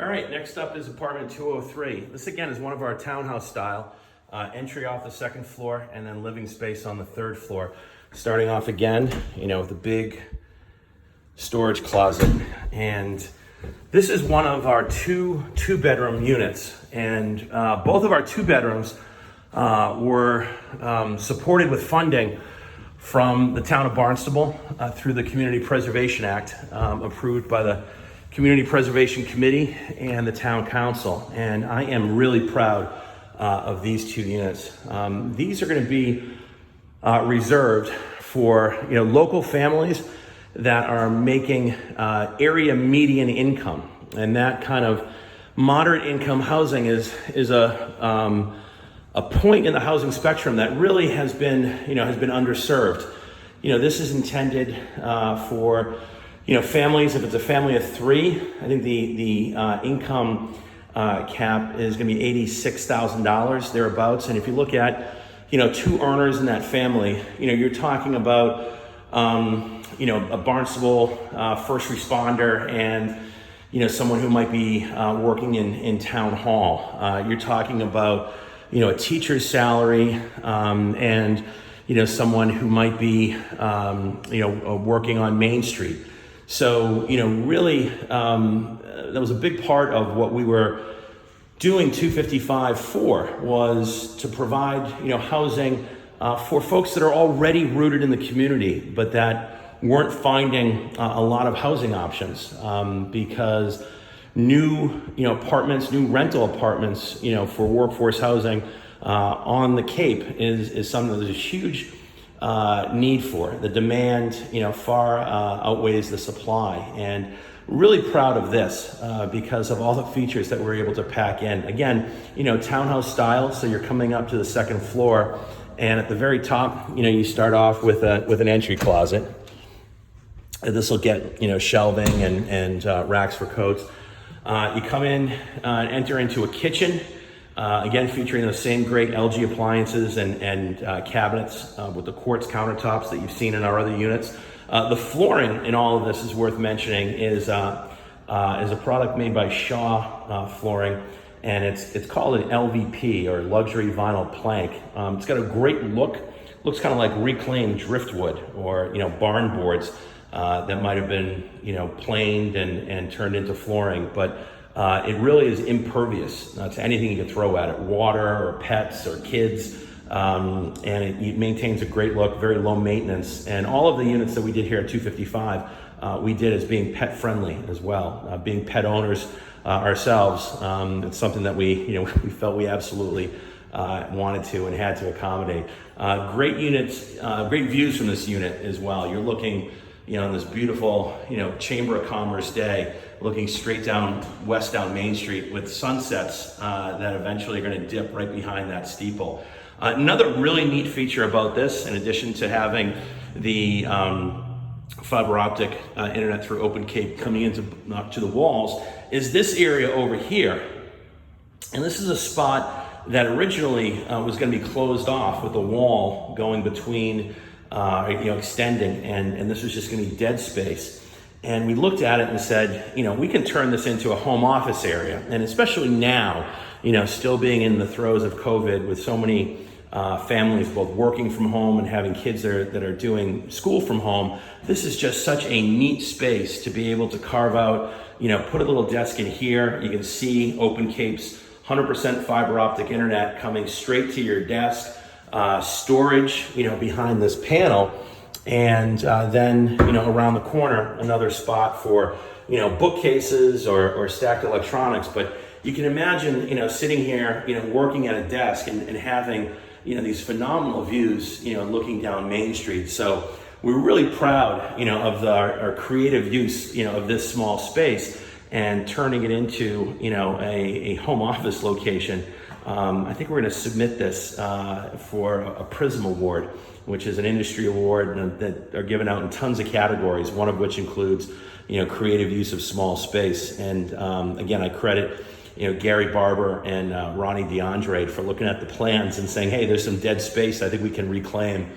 All right, next up is apartment 203. This again is one of our townhouse style. Entry off the second floor and then living space on the third floor. Starting off again, with a big storage closet. And this is one of our two-bedroom units. And both of our two bedrooms were supported with funding from the town of Barnstable through the Community Preservation Act, approved by the Community Preservation Committee and the Town Council. And I am really proud of these two units. These are going to be reserved for local families that are making area median income, and that kind of moderate income housing is a point in the housing spectrum that really has been underserved. This is intended for families. If it's a family of three, I think the income cap is going to be $86,000 thereabouts. And if you look at two earners in that family, you're talking about a Barnstable first responder and someone who might be working in town hall. You're talking about a teacher's salary and someone who might be working on Main Street. So really that was a big part of what we were doing 255 for, was to provide housing for folks that are already rooted in the community, but that weren't finding a lot of housing options because new apartments, new rental apartments for workforce housing on the Cape is something that there's a huge need for. The demand far outweighs the supply, and really proud of this because of all the features that we're able to pack in. Again, townhouse style, so you're coming up to the second floor, and at the very top, you start off with an entry closet. This will get shelving and racks for coats. You come in and enter into a kitchen, again featuring those same great LG appliances and cabinets with the quartz countertops that you've seen in our other units. The flooring in all of this is worth mentioning is a product made by Shaw Flooring, and it's called an LVP, or luxury vinyl plank. It's got a great look. Looks kind of like reclaimed driftwood or barn boards that might have been planed and turned into flooring, but it really is impervious to anything you can throw at it, water or pets or kids. And it maintains a great look, very low maintenance. And all of the units that we did here at 255, we did as being pet friendly as well. Being pet owners ourselves, it's something that we felt we absolutely wanted to and had to accommodate. Great units, great views from this unit as well. You're looking, on this beautiful, Chamber of Commerce day, looking straight down Main Street with sunsets that eventually are going to dip right behind that steeple. Another really neat feature about this, in addition to having the fiber optic internet through Open Cape coming into to the walls, is this area over here. And this is a spot that originally was going to be closed off with a wall going between, extending, and this was just going to be dead space. And we looked at it and said, we can turn this into a home office area. And especially now, still being in the throes of COVID with so many families both working from home and having kids that are doing school from home, this is just such a neat space to be able to carve out, put a little desk in here. You can see Open Cape's 100% fiber optic internet coming straight to your desk, storage, behind this panel. And then, around the corner, another spot for, bookcases or stacked electronics. But you can imagine, sitting here, working at a desk and having, these phenomenal views, looking down Main Street. So we're really proud, of our creative use, of this small space and turning it into, a home office location. I think we're going to submit this for a PRISM Award, which is an industry award that are given out in tons of categories, one of which includes, creative use of small space. And again, I credit, Gary Barber and Ronnie DeAndre for looking at the plans and saying, hey, there's some dead space I think we can reclaim.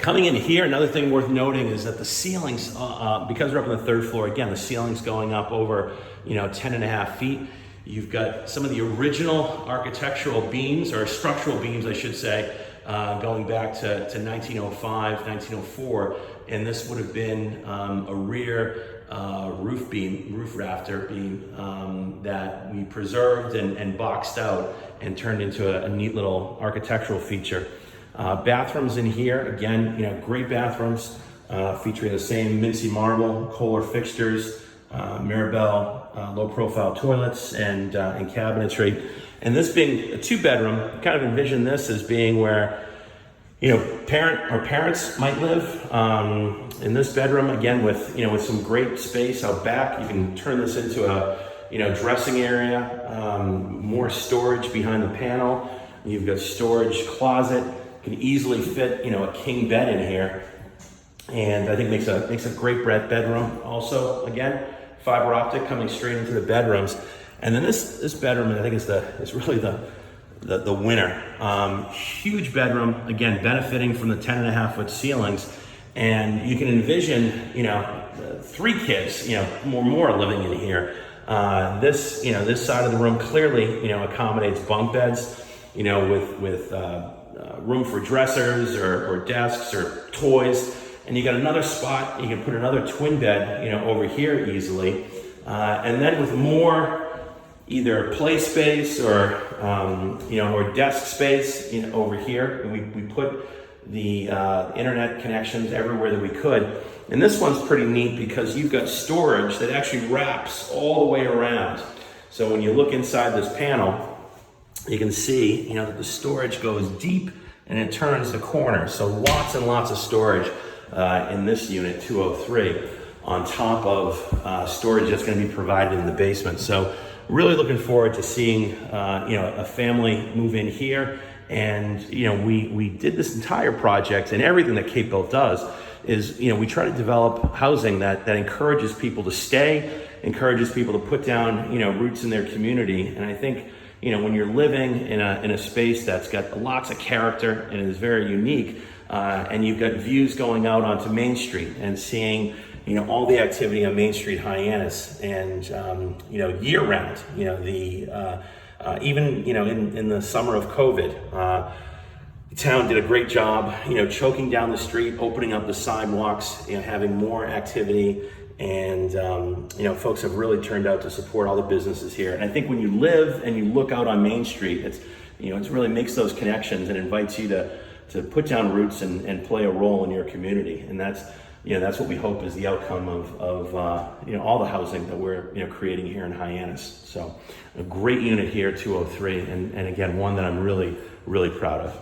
Coming in here, another thing worth noting is that the ceilings, because we're up on the third floor, again, the ceiling's going up over, 10.5 feet. You've got some of the original architectural beams, or structural beams, I should say, going back to 1905, 1904, and this would have been a rear roof rafter beam that we preserved and boxed out and turned into a neat little architectural feature. Bathrooms in here, again, great bathrooms featuring the same mincy marble, Kohler fixtures, Mirabelle low-profile toilets and cabinetry. And this being a two-bedroom, kind of envision this as being where parents might live. In this bedroom, again, with some great space out back, you can turn this into a dressing area, more storage behind the panel. You've got storage closet. Can easily fit a king bed in here, and I think makes a great bedroom. Also, again, fiber optic coming straight into the bedrooms. And then this bedroom, I think is really the winner. Huge bedroom, again, benefiting from the 10.5-foot ceilings, and you can envision 3 kids more living in here. This side of the room clearly accommodates bunk beds, with room for dressers or desks or toys, and you got another spot you can put another twin bed over here easily, and then with more either play space or or desk space over here. We put the internet connections everywhere that we could, and this one's pretty neat because you've got storage that actually wraps all the way around. So when you look inside this panel, you can see that the storage goes deep and it turns the corner. So lots and lots of storage in this unit 203 on top of storage that's going to be provided in the basement. So really looking forward to seeing a family move in here. And we did this entire project, and everything that Cape Built does is we try to develop housing that encourages people to stay, encourages people to put down roots in their community. And I think when you're living in a space that's got lots of character and is very unique, and you've got views going out onto Main Street and seeing all the activity on Main Street, Hyannis, and year round, even in the summer of COVID, the town did a great job, choking down the street, opening up the sidewalks, having more activity. And, folks have really turned out to support all the businesses here. And I think when you live and you look out on Main Street, it really makes those connections and invites you to put down roots and play a role in your community. And that's what we hope is the outcome of all the housing that we're, creating here in Hyannis. So a great unit here, 203. And again, one that I'm really, really proud of.